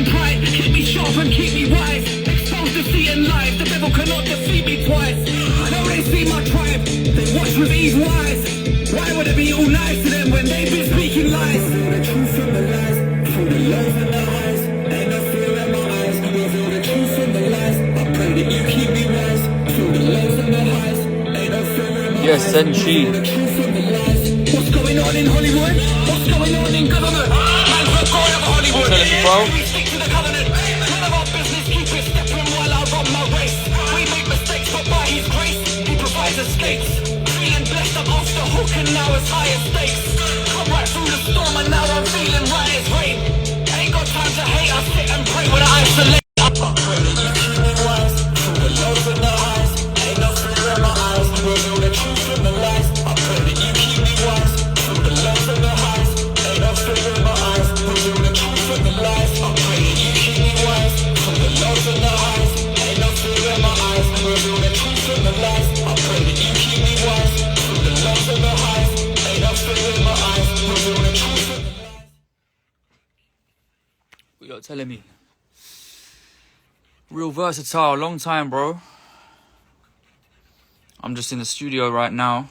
greed and pride. Keep me sharp and keep me wise. Exposed to seeing lies. The devil cannot defeat me twice. I know they see my tribe. They watch with evil eyes. Why would it be all nice to them when they've been speaking lies? The truth from the lies. Through the lows and the highs. Ain't no fear in my eyes. Reveal the truth from the lies. I pray that you keep me wise. Through the lows and the highs. Ain't no fear in my eyes. Yes, and she. What's going on in Hollywood? What's going on in government? Man, we're going over Hollywood. We stick to the covenant. None of our business, keep it stepping while I run my race. We make mistakes, but by his grace, he provides escapes. Feeling blessed, I'm off the hook and now it's higher stakes. Come right through the storm and now I'm feeling right as rain. Ain't got time to hate, I sit and pray when I isolate. I pray that you keep me wise. Through the lows and the highs. Ain't no fear in my eyes. Reveal the truth from the lies. I pray that you keep me wise. Through the lows and the highs. Ain't no fear in my eyes. Reveal the truth from the lies. I pray that you keep me wise. Through the lows and the highs. Ain't no fear in my eyes. Reveal the truth from the lies. I pray that you keep me wise. Through the lows and the highs. Ain't no fear in my eyes. Reveal the truth from the lies. What you telling me? Real versatile, long time, bro. I'm just in the studio right now,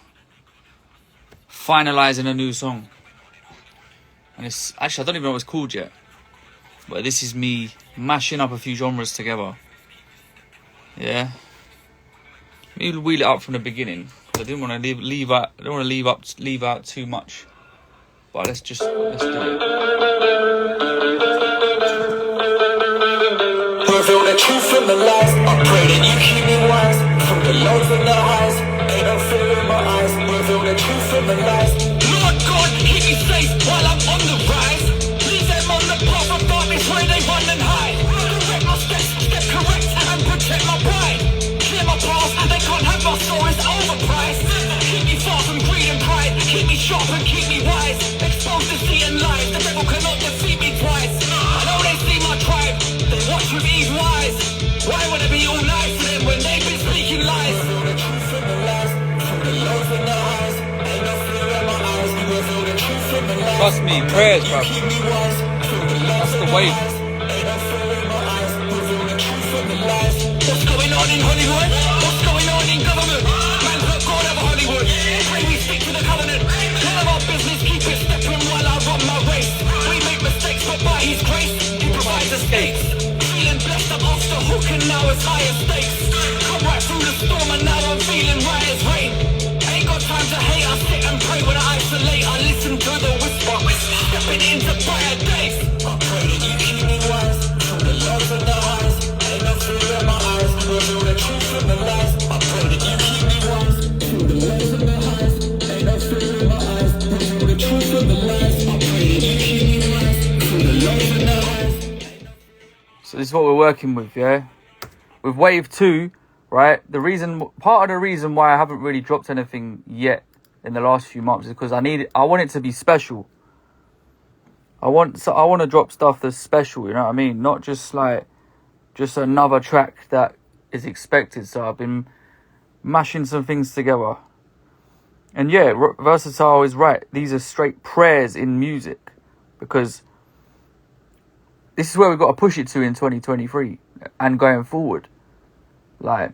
finalizing a new song. And it's actually, I don't even know what it's called yet. But this is me mashing up a few genres together. Yeah. Let me wheel it up from the beginning. I didn't want to leave out too much. But let's do it. Reveal the truth from the lies. I pray that you keep me wise. From the lows and the highs. Ain't no fear in my eyes. Reveal the truth from the lies. Lord God, keep me safe while I'm on the rise. Leave them on the path of darkness where they run and hide. Direct my steps, step correct and protect my pride. Clear my path, they can't have my soul, it's overpriced. Keep me far from greed and pride. Keep me sharp and keep me wise. Exposed to seeing lies. The devil cannot defeat me twice. I know they see my tribe. They watch with evil eyes. Why would it be all nice to them when they've been speaking lies? Reveal the truth from the lies. Through the lows and the highs. Ain't no fear in my eyes. Reveal the truth from the lies. Trust me, prayers, bro. Keep me wise. Through the lows That's the and the wave. highs. Ain't no fear in my eyes. Reveal the truth from the lies. What's going on in Hollywood? What's going on in government? Man, we're going over Hollywood. Pray we stick to the covenant. None of our business, keep it stepping while I run my race. We make mistakes, but by his grace, he provides escapes. Feeling blessed, I'm off the hook and now it's higher stakes. Come right through the storm and now I'm feeling right as rain. Ain't got time to hate, I sit and pray when I isolate. I listen to the whisper, stepping into brighter days. I pray that you keep me wise. Through the lows and the highs. Ain't no fear in my eyes. Reveal the truth from the lies. I pray that you keep me wise. Through the lows and the highs. Ain't no fear in my eyes. Reveal the truth from the lies. I pray that you keep me wise. Through the lows and the highs. So this is what we're working with, yeah? With Wave 2, right? Part of the reason why I haven't really dropped anything yet in the last few months is because I want it to be special. I want to drop stuff that's special, you know what I mean? Not just another track that is expected. So I've been mashing some things together. And yeah, Versatile is right. These are straight prayers in music, because this is where we've got to push it to in 2023 and going forward. Like,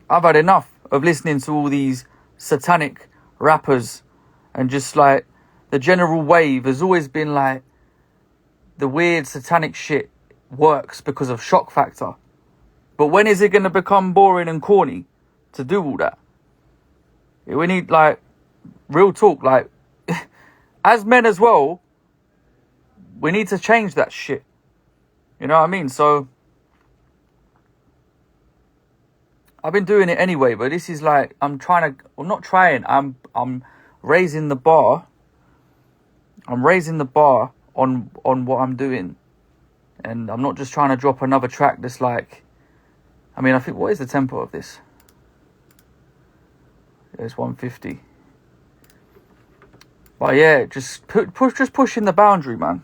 I've had enough of listening to all these satanic rappers, and just like the general wave has always been like the weird satanic shit works because of shock factor. But when is it going to become boring and corny to do all that? We need, like, real talk. Like, as men as well, we need to change that shit. You know what I mean? So I've been doing it anyway, but this is like, I'm raising the bar. I'm raising the bar on what I'm doing. And I'm not just trying to drop another track that's like, I mean, I think, what is the tempo of this? It's 150. But yeah, just pushing the boundary, man.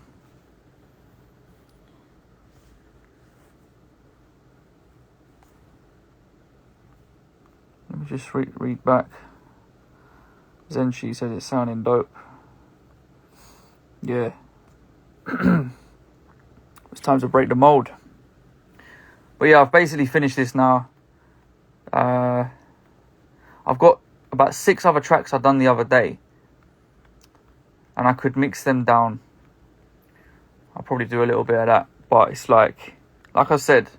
Let me just read back. Zenshi says it's sounding dope. Yeah. time to break the mold. But yeah, I've basically finished this now. I've got about 6 other tracks I've done the other day, and I could mix them down. I'll probably do a little bit of that, but it's like I said,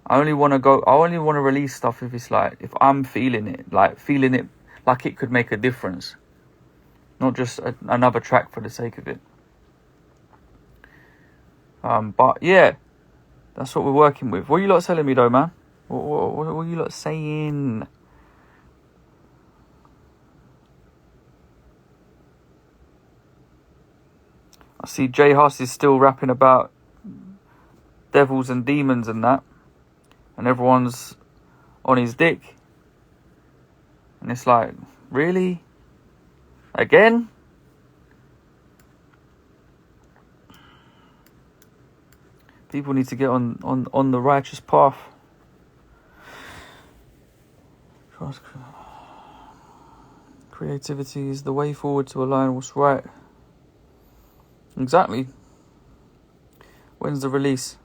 I only want to release stuff if it's like, if I'm feeling it like it could make a difference, not just another track for the sake of it. But yeah, that's what we're working with. What are you lot telling me though, man? What are you lot saying? I see J Huss is still rapping about devils and demons and that, and everyone's on his dick. And it's like, really? Again? People need to get on the righteous path. Creativity is the way forward to align what's right. Exactly. When's the release?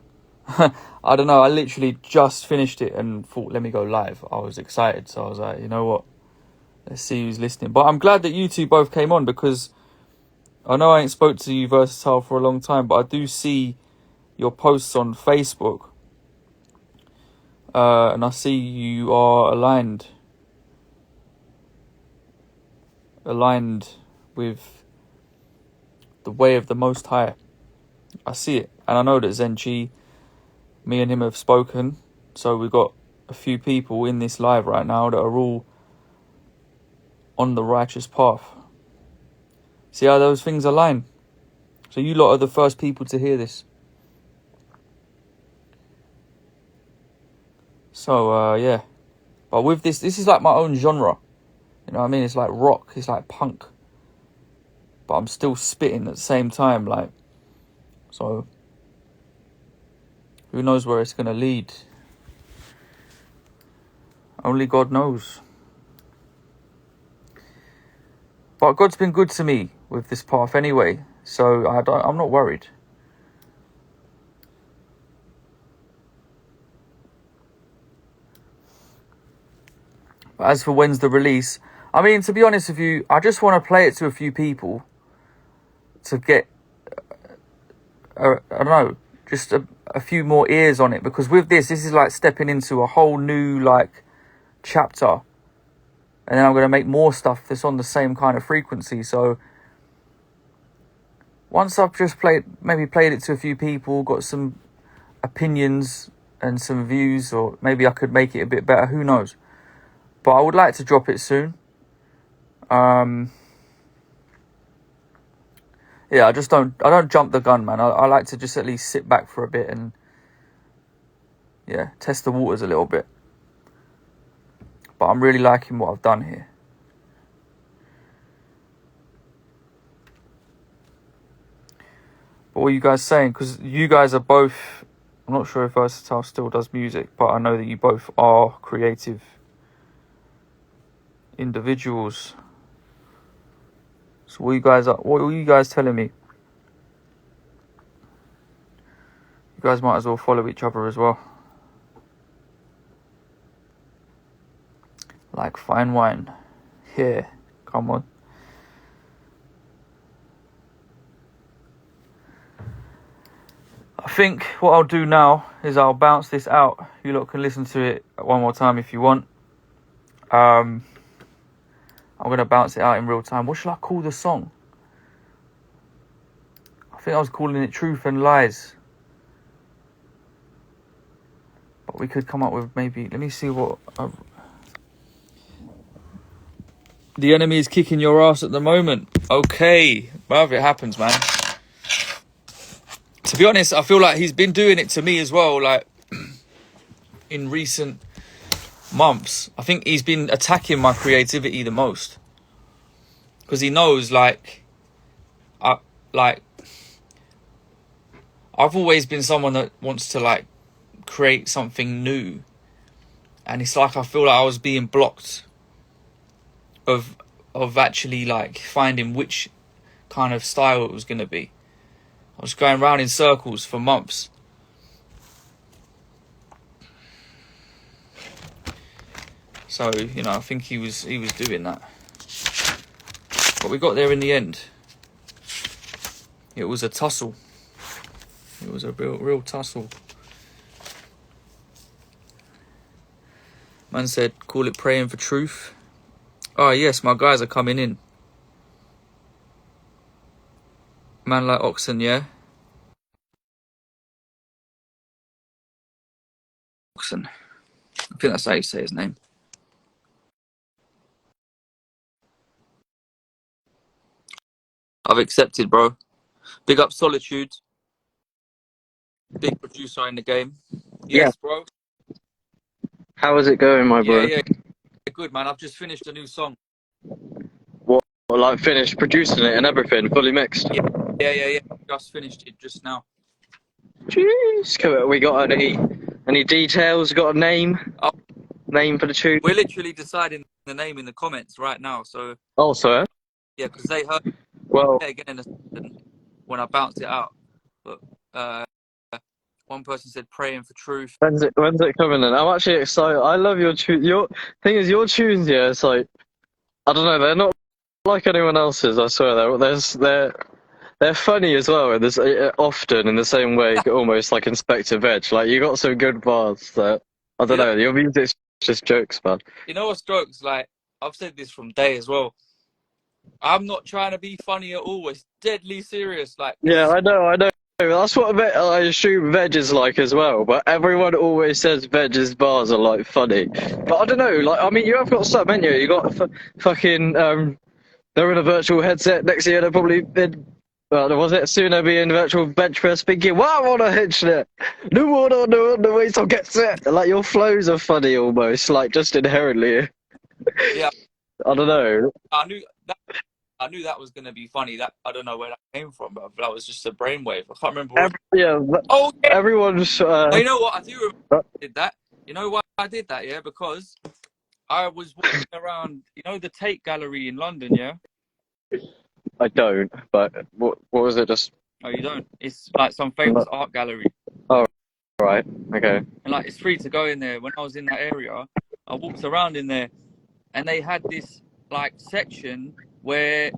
I don't know. I literally just finished it and thought, let me go live. I was excited. So I was like, you know what? Let's see who's listening. But I'm glad that you two both came on, because I know I ain't spoke to you, Versatile, for a long time, but I do see your posts on Facebook. And I see you are aligned with the way of the Most High. I see it. And I know that Zenchi, me and him have spoken. So we've got a few people in this live right now that are all on the righteous path. See how those things align? So you lot are the first people to hear this. So, yeah. But with this is like my own genre. You know what I mean? It's like rock. It's like punk. But I'm still spitting at the same time, like. So, who knows where it's going to lead? Only God knows. But God's been good to me with this path anyway. So, I'm not worried. But as for when's the release, I mean, to be honest with you, I just want to play it to a few people to get, I don't know, just a few more ears on it. Because with this is like stepping into a whole new, like, chapter. And then I'm going to make more stuff that's on the same kind of frequency. So once I've just played it to a few people, got some opinions and some views, or maybe I could make it a bit better, who knows. But I would like to drop it soon. Yeah, I don't jump the gun, man. I like to just at least sit back for a bit and, yeah, test the waters a little bit. But I'm really liking what I've done here. But what are you guys saying? Because you guys are both, I'm not sure if Versatile still does music, but I know that you both are creative individuals. So what are you guys telling me? You guys might as well follow each other as well. Like fine wine. Here, come on. I think what I'll do now is I'll bounce this out. You lot can listen to it one more time if you want. I'm going to bounce it out in real time. What should I call the song? I think I was calling it Truth and Lies. But we could come up with maybe... Let me see what... The enemy is kicking your ass at the moment. Okay. Well, it happens, man. To be honest, I feel like he's been doing it to me as well, like, in recent months. I think he's been attacking my creativity the most. Because he knows, like, I've always been someone that wants to, like, create something new. And it's like I feel like I was being blocked of actually, like, finding which kind of style it was going to be. I was going round in circles for months. So, you know, I think he was doing that. But we got there in the end. It was a tussle. It was a real tussle. Man said, call it praying for truth. Oh, yes, my guys are coming in. Man like OXSN, yeah? OXSN. I think that's how you say his name. I've accepted, bro. Big up Solitude. Big producer in the game. Yes, bro. How is it going, my bro? Yeah. Good, man. I've just finished a new song. What, like finished producing it and everything, fully mixed? Yeah. Just finished it just now. Jeez. We got any details? Got a name? Oh. Name for the tune? We're literally deciding the name in the comments right now, so... Oh, sir? Yeah, because they heard well, it again when I bounced it out. But one person said praying for truth. When's it coming in? I'm actually excited. I love your tune. Your thing is, your tunes, yeah, it's like, I don't know, they're not like anyone else's, I swear. They're funny as well, and often in the same way, almost like Inspector Veg. Like, you got some good bars that, I don't know, your music's just jokes, man. You know what's jokes? Like, I've said this from day as well. I'm not trying to be funny at all. It's deadly serious. Like, yeah, I know. That's what I assume Veg is like as well. But everyone always says Veg's bars are like funny. But I don't know. Like, I mean, you have got some, haven't you? You got fucking they're in a virtual headset next year. They're probably been. Was it soon? They'll be in virtual bench press thinking, wow, what a headset! No one on the way to get set. Like, your flows are funny almost, like just inherently. Yeah. I don't know. I knew that was gonna be funny. That I don't know where that came from, but that was just a brainwave. I can't remember. Everyone's. You know what? I do remember I did that. You know why I did that? Yeah, because I was walking around. You know the Tate Gallery in London, yeah. I don't. But what was it? Just. Oh, you don't? It's like some famous art gallery. Oh, right. Okay. And like it's free to go in there. When I was in that area, I walked around in there, and they had this like section where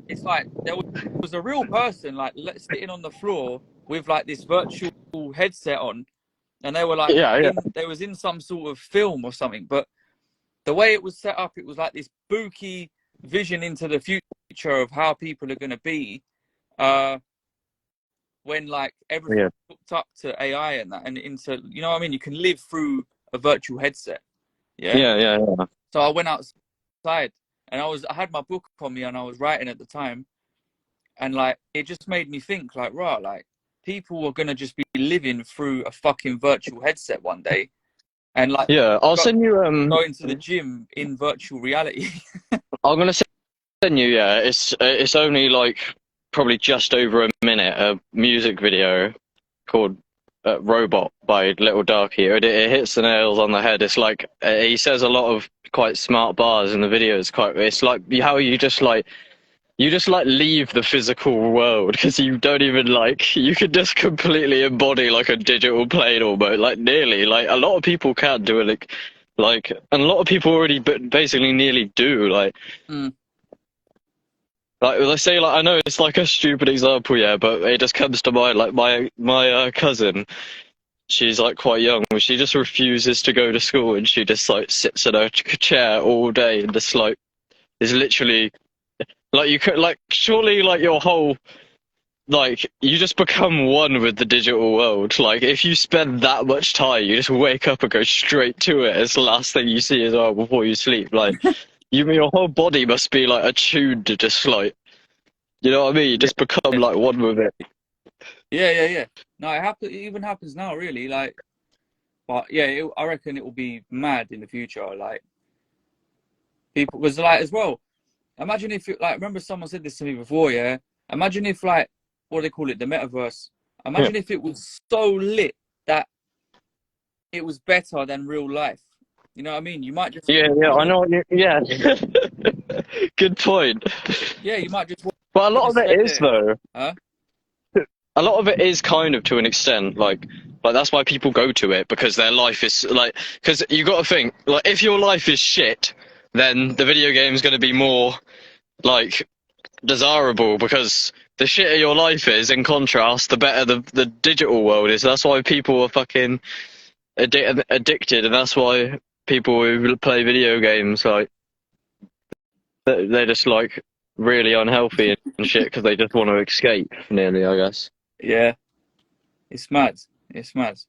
it's like there was a real person like sitting on the floor with like this virtual headset on, and they were like they was in some sort of film or something, but the way it was set up, it was like this spooky vision into the future of how people are going to be when like everything hooked up to AI and that, and into, you know what I mean, you can live through a virtual headset. Yeah. So I went outside and I had my book on me and I was writing at the time, and like it just made me think like, right, like people are gonna just be living through a fucking virtual headset one day, and like I'll send you going to the gym in virtual reality. I'm gonna send you it's only like probably just over a minute, a music video called Robot by Little Darky. It hits the nails on the head. It's like he says a lot of quite smart bars in the video. It's like how you just leave the physical world, because you don't even you could just completely embody like a digital plane almost, like nearly, like a lot of people can do it, and a lot of people already basically nearly do Like, let's say, I know it's like a stupid example, but it just comes to mind. Like, my cousin, she's like quite young. She just refuses to go to school, and she just like sits in her chair all day and just like is literally like, you could surely your whole you just become one with the digital world. Like, if you spend that much time, you just wake up and go straight to it. It's the last thing you see as well before you sleep. Like. Your whole body must be attuned to just you know what I mean? You just become one with it. Yeah. No, it even happens now, really. Like, but yeah, I reckon it will be mad in the future. Like, people was as well. Imagine if remember someone said this to me before. Yeah, imagine if what do they call it, the metaverse. Imagine if it was so lit that it was better than real life. You know what I mean? You might just... I know. Yeah. Good point. Yeah, you might just... But a lot of it is, though. Huh? a lot of it is kind of to an extent, like that's why people go to it, because their life is like, because you got to think, like, if your life is shit, then the video game is going to be more like desirable, because the shitter your life is, in contrast, the better the digital world is. That's why people are fucking addicted, and that's why people who play video games, like, they're just like really unhealthy and shit, because they just want to escape, nearly, I guess. Yeah, it's mad. It's mad.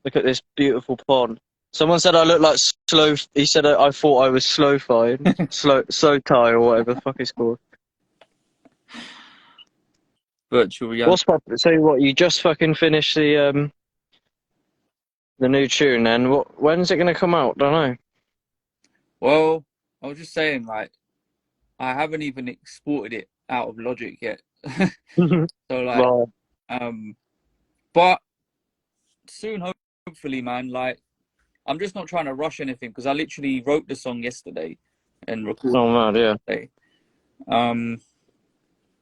Look at this beautiful pond. Someone said I look like slow. He said I thought I was slow-fied, slow tie, or whatever the fuck it's called. Virtual reality. What's my, so what? You just fucking finished the new tune, then? When's it gonna come out? Don't know. Well, I was just saying, like, I haven't even exported it out of Logic yet. So like, Well, but soon, hopefully, man. Like, I'm just not trying to rush anything, because I literally wrote the song yesterday and recorded oh man, yeah. it today.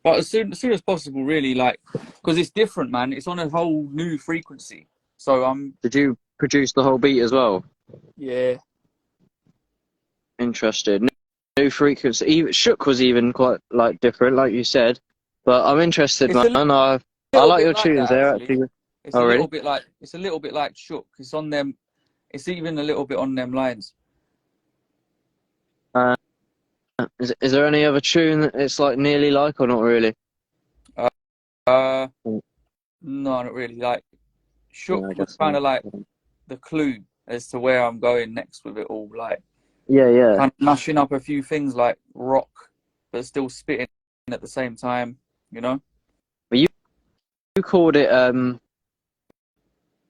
But as soon as possible, really, like, because it's different, man. It's on a whole new frequency. So Did you produce the whole beat as well? yeah. Interested. New frequency. Even Shook was even quite like different, like you said. But I'm interested, It's man. I little like bit your like tunes. that, They're actually. actually. It's Oh, a really? little bit like Shook. It's on them. It's even a little bit on them lines. Is there any other tune that it's like nearly like, or not really? No, not really. Like, Shook Yeah, I was guess kind of not. like the clue as to where I'm going next with it all. Like, Yeah. kind of mashing up a few things like rock, but still spitting at the same time. You know? You called it.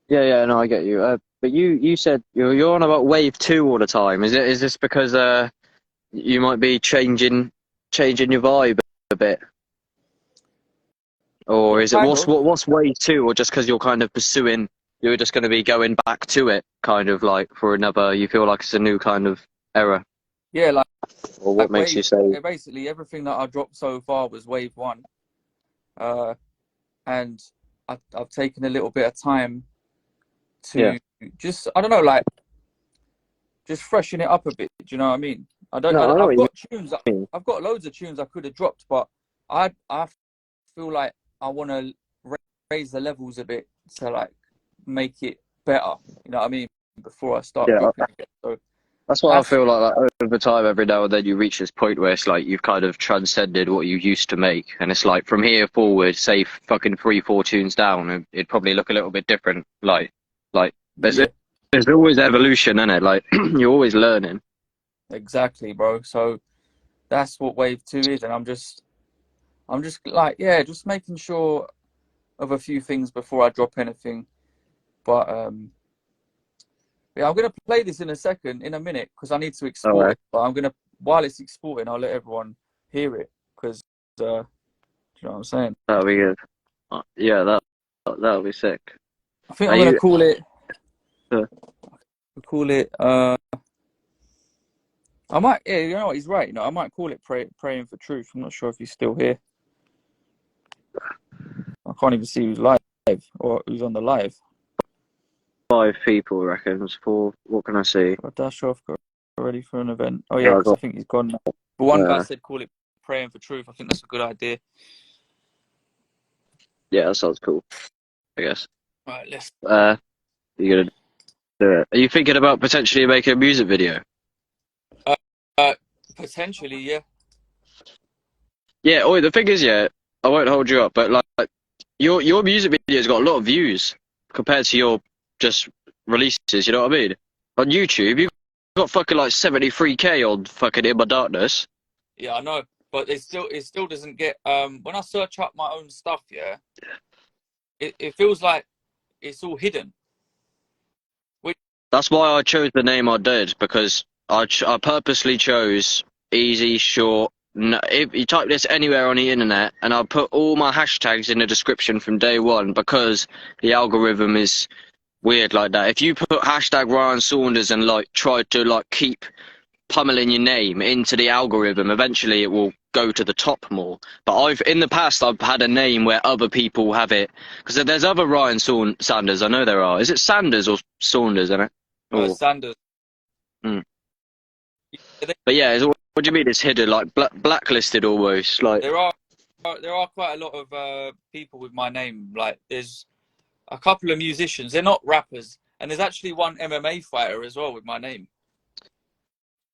Yeah. No, I get you. But you said you're on about Wave 2 all the time. Is this because you might be changing your vibe a bit? Or is it Kind what's Wave 2, or just because you're kind of pursuing, you're just going to be going back to it, kind of like for another, you feel like it's a new kind of era? Yeah, like, Or what makes wave, you say? basically everything that I dropped so far was Wave 1. And I've taken a little bit of time to just, I don't know, like, just freshen it up a bit. Do you know what I mean? No, I know I've what got you tunes. mean. I've got loads of tunes I could have dropped, but I feel like I want to raise the levels a bit to, like, make it better. You know what I mean? Before I start Yeah, dropping again. So that's what I feel like over time, every now and then you reach this point where it's like you've kind of transcended what you used to make, and it's like from here forward, say fucking 3-4 tunes down, it'd probably look a little bit different. Like there's yeah, there's always evolution in it. Like you're always learning. exactly, bro. So that's what Wave 2 is, and I'm just like, yeah, just making sure of a few things before I drop anything. But yeah, I'm gonna play this in a minute, because I need to export Alright. it. But while it's exporting, I'll let everyone hear it, because do you know what I'm saying? That'll be good. Yeah, that'll be sick. I think Are I'm gonna you? call it. Uh, Call it. I might. Yeah, you know what? He's right. You know, I might call it praying for truth. I'm not sure if he's still here. I can't even see who's live or who's on the live. 5 people reckons. 4. What can I see? Got dash off. Got ready for an event. Oh yeah, I because I got. think he's gone now. But one guy said call it praying for truth. I think that's a good idea. Yeah, that sounds cool. I guess. Right, let's. You're gonna do it. Are you thinking about potentially making a music video? Potentially, yeah. Yeah. Oh, the thing is, yeah, I won't hold you up, but like your music video's got a lot of views compared to your just releases. You know what I mean? On YouTube, you got fucking like 73K on fucking In My Darkness. Yeah, I know, but it still doesn't get. When I search up my own stuff, yeah, it feels like it's all hidden. That's why I chose the name I did, because I purposely chose easy, short. If you type this anywhere on the internet, and I'll put all my hashtags in the description from day one, because the algorithm is weird like that. If you put hashtag Ryan Saunders and like try to like keep pummeling your name into the algorithm, eventually it will go to the top more. But in the past, I've had a name where other people have it, because there's other Ryan Sanders. I know there are. Is it Sanders or Saunders, isn't it? Sanders. Mm. But yeah, what do you mean it's hidden, like blacklisted almost? Like there are quite a lot of people with my name. Like there's a couple of musicians. They're not rappers, and there's actually one MMA fighter as well with my name.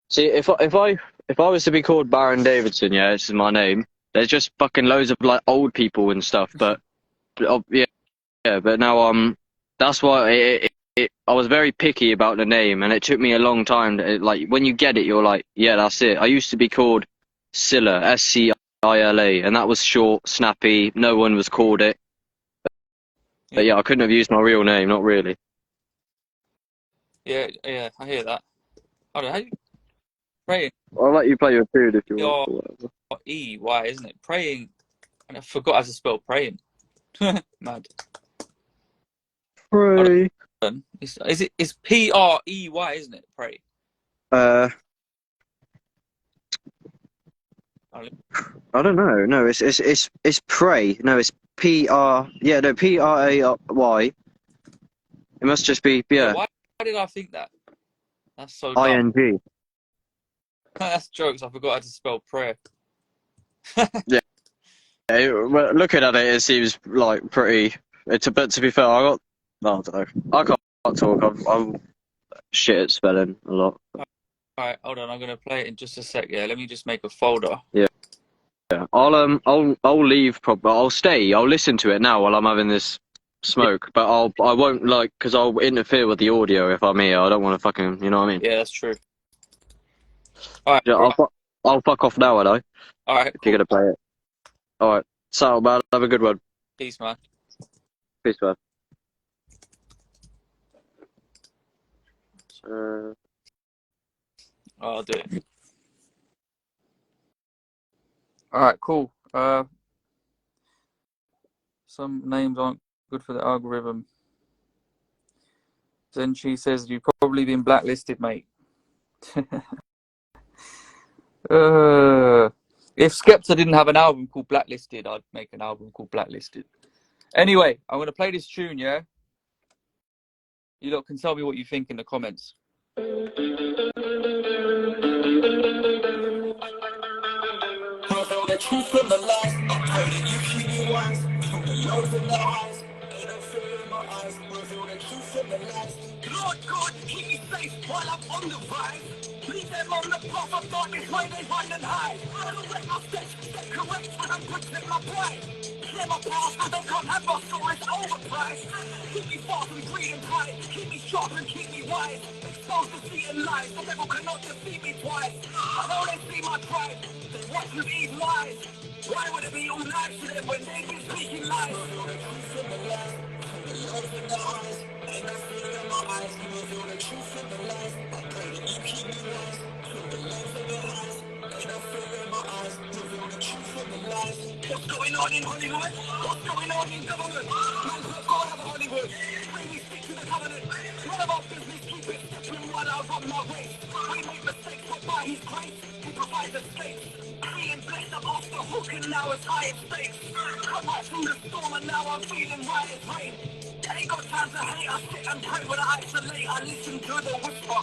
See, if I was to be called Baron Davidson, yeah, this is my name. There's just fucking loads of like old people and stuff. But yeah. But now that's why I was very picky about the name, and it took me a long time. Like when you get it, you're like, yeah, that's it. I used to be called Scylla, Scila, and that was short, snappy. No one was called it. But yeah, I couldn't have used my real name, not really. Yeah, I hear that. I don't know how you praying. I'll let you play your tune if you want. Or whatever. E-Y, isn't it? Praying, and I forgot how to spell praying. Mad. Pray. It's P-R-E-Y, isn't it? Pray. I don't know. No, it's pray. No, it's P-R. Yeah, no, P-R-A-Y. It must just be Why did I think that? That's so dumb. I-N-G. That's jokes. I forgot how to spell prayer. Yeah. Well, looking at it, it seems like pretty. But to be fair, I don't know. I can't talk. I'm shit at spelling a lot. Alright, hold on. I'm gonna play it in just a sec. Yeah, let me just make a folder. Yeah. I'll leave. I'll stay. I'll listen to it now while I'm having this smoke. But I won't because I'll interfere with the audio if I'm here. I don't want to fucking. You know what I mean? Yeah, that's true. Alright. Yeah, I'll fuck off now, will I? Alright. If you're gonna play it. Alright. So, man, have a good one. Peace, man. Peace, man. I'll do it. Alright, cool. Some names aren't good for the algorithm. Then she says, you've probably been blacklisted, mate. If Skepta didn't have an album called Blacklisted, I'd make an album called Blacklisted. Anyway, I'm going to play this tune, yeah? You lot can tell me what you think in the comments. Lord God, keep me safe while I'm on the rise. Leave them on the path of darkness where they run and hide. I don't let my steps step correct when I'm protect my pride. Clear my path so they can't have my stories overpriced. Keep me far from greed and pride. Keep me sharp and keep me wise. Exposed to see and lies. The devil cannot defeat me twice. I know they see my pride. They watch me eat lies. Why would it be all nice to them when they be speaking lies? Ain't no fear in my eyes, you reveal the truth in the lies. I pray that you keep me wise, through the lens of your eyes. Ain't no fear in my eyes, reveal the truth in the lies. What's going on in Hollywood? What's going on in government? Man's not God of Hollywood. Pray we stick to the covenant. None of our business, keep it stepping while I run my race. We make mistakes, but by his grace, he provides escape. Being blessed, I'm off the hook and now it's high at stakes. Come right through the storm and now I'm feeling right as rain. Ain't got time to hate, I sit and pray when I isolate. I listen to the whisper,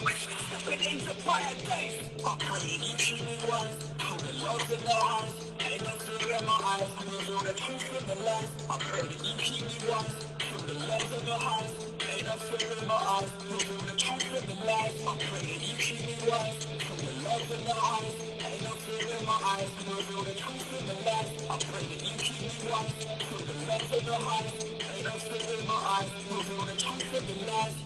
stepping into brighter days. I pray you keep me wise, hold the love in the eyes. Ain't no fear in my eyes, you reveal the truth in the lies. I pray that you keep me wise, through the lens of your eyes. Ain't no fear in my eyes, reveal the truth in the lies. I pray that you keep me wise, through the love in the eyes. Ain't no fear in my eyes, you reveal the truth in the lies. I pray that you keep me wise, through the lens of your eyes. Ain't no fear in my eyes, reveal the truth in the lies.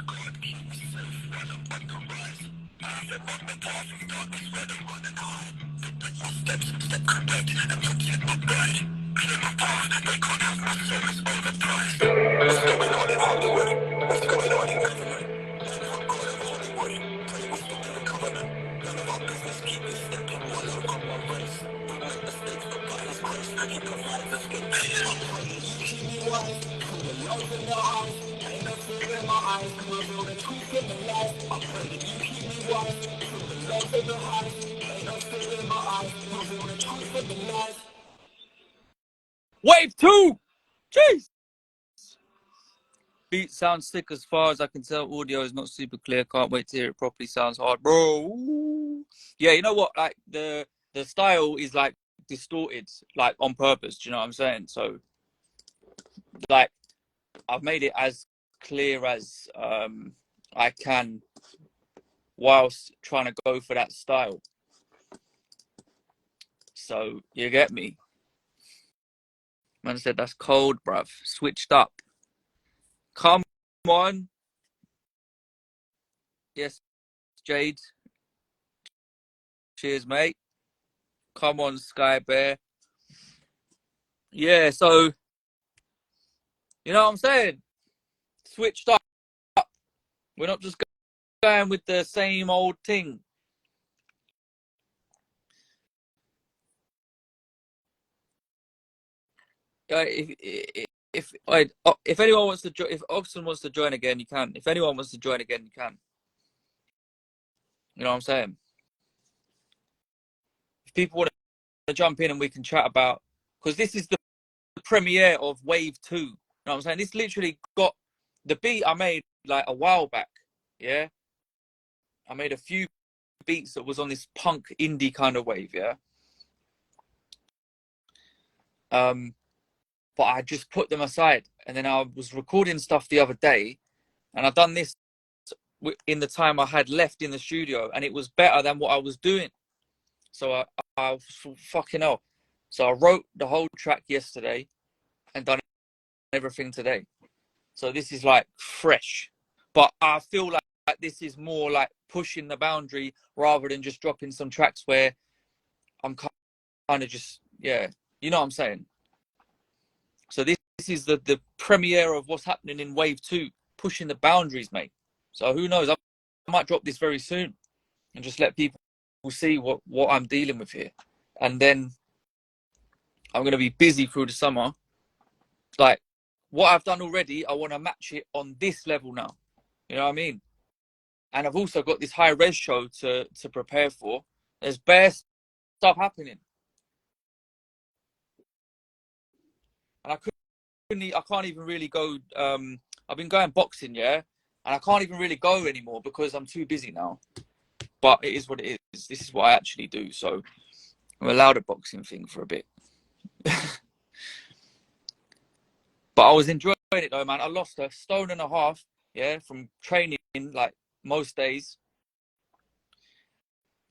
God keep me safe when I'm on the rise. Step on the path of darkness where they run and hide. My steps step correct and protect my pride. Clear my path, they can't have my service overpriced. What's going on in Hollywood? What's going on in government? None of our God of Hollywood. Pray we stick to the covenant. None of our business, keep it stepping while I run my race. We make mistakes, but by his grace, he provides escape. I pray that you keep me wise, through the love in the eyes. Ain't no fear in my eyes, you reveal the truth in the lies. I pray that you keep me wise, through the love in the eyes. Ain't no fear Wave 2! Jeez! Beat sounds sick as far as I can tell. Audio is not super clear. Can't wait to hear it properly. Sounds hard, bro. Ooh. Yeah, you know what? Like the style is like distorted, like on purpose. Do you know what I'm saying? So, like, I've made it as clear as I can, whilst trying to go for that style. So you get me? Man said that's cold, bruv. Switched up. Come on. Yes, Jade. Cheers, mate. Come on, Sky Bear. Yeah, so you know what I'm saying? Switched up. We're not just going with the same old thing. If anyone wants to if OXSN wants to join again, you can. If anyone wants to join again, you can. You know what I'm saying? If people want to jump in and we can chat about, because this is the premiere of Wave 2. You know what I'm saying? This literally got the beat I made like a while back. Yeah, I made a few beats that was on this punk indie kind of wave. Yeah. But I just put them aside, and then I was recording stuff the other day, and I've done this in the time I had left in the studio, and it was better than what I was doing. So I was fucking hell. So I wrote the whole track yesterday and done everything today. So this is like fresh, but I feel like this is more like pushing the boundary rather than just dropping some tracks where I'm kind of just, yeah, you know what I'm saying? So this is the premiere of what's happening in Wave 2, pushing the boundaries, mate. So who knows? I might drop this very soon and just let people see what I'm dealing with here. And then I'm going to be busy through the summer. Like, what I've done already, I want to match it on this level now. You know what I mean? And I've also got this high res show to prepare for. There's bare stuff happening. And I can't even really go. I've been going boxing, yeah, and I can't even really go anymore because I'm too busy now. But it is what it is. This is what I actually do. So I'm allowed a boxing thing for a bit. But I was enjoying it though, man. I lost 1.5 stone, yeah, from training like most days,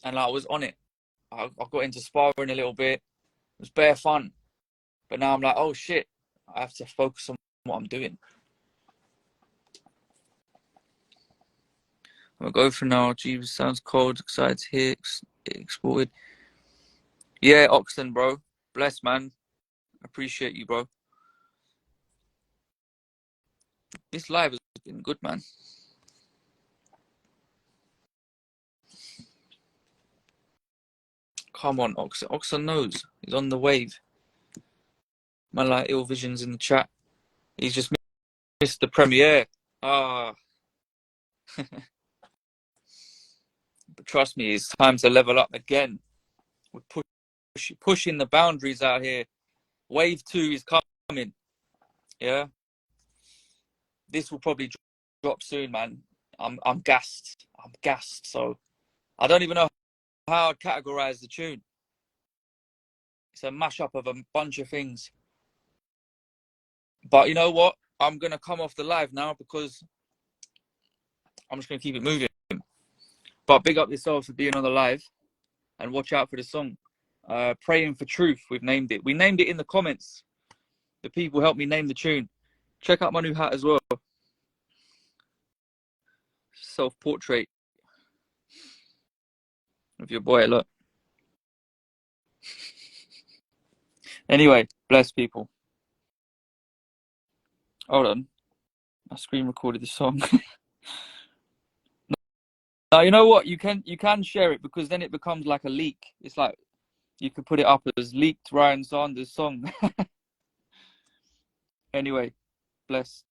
and I was on it. I got into sparring a little bit. It was bare fun. But now I'm like, oh shit, I have to focus on what I'm doing. I'll go for now. Jeeves sounds cold. Excited to hear exported. Yeah, OXSN, bro. Bless, man. Appreciate you, bro. This live has been good, man. Come on, OXSN. OXSN knows. He's on the wave. Man, like Ill Visions in the chat. He's just missed the premiere. Ah. But trust me, it's time to level up again. We're pushing the boundaries out here. Wave 2 is coming. Yeah. This will probably drop soon, man. I'm gassed. I'm gassed. So I don't even know how I'd categorize the tune. It's a mashup of a bunch of things. But you know what? I'm gonna come off the live now because I'm just gonna keep it moving. But big up yourselves for being on the live, and watch out for the song. Praying for Truth, we've named it. We named it in the comments. The people helped me name the tune. Check out my new hat as well. Self-portrait of your boy, look. Anyway, bless people. Hold on. I screen recorded the song. Now, you know what? You can share it because then it becomes like a leak. It's like you could put it up as leaked Ryan Sanders song. Anyway, bless.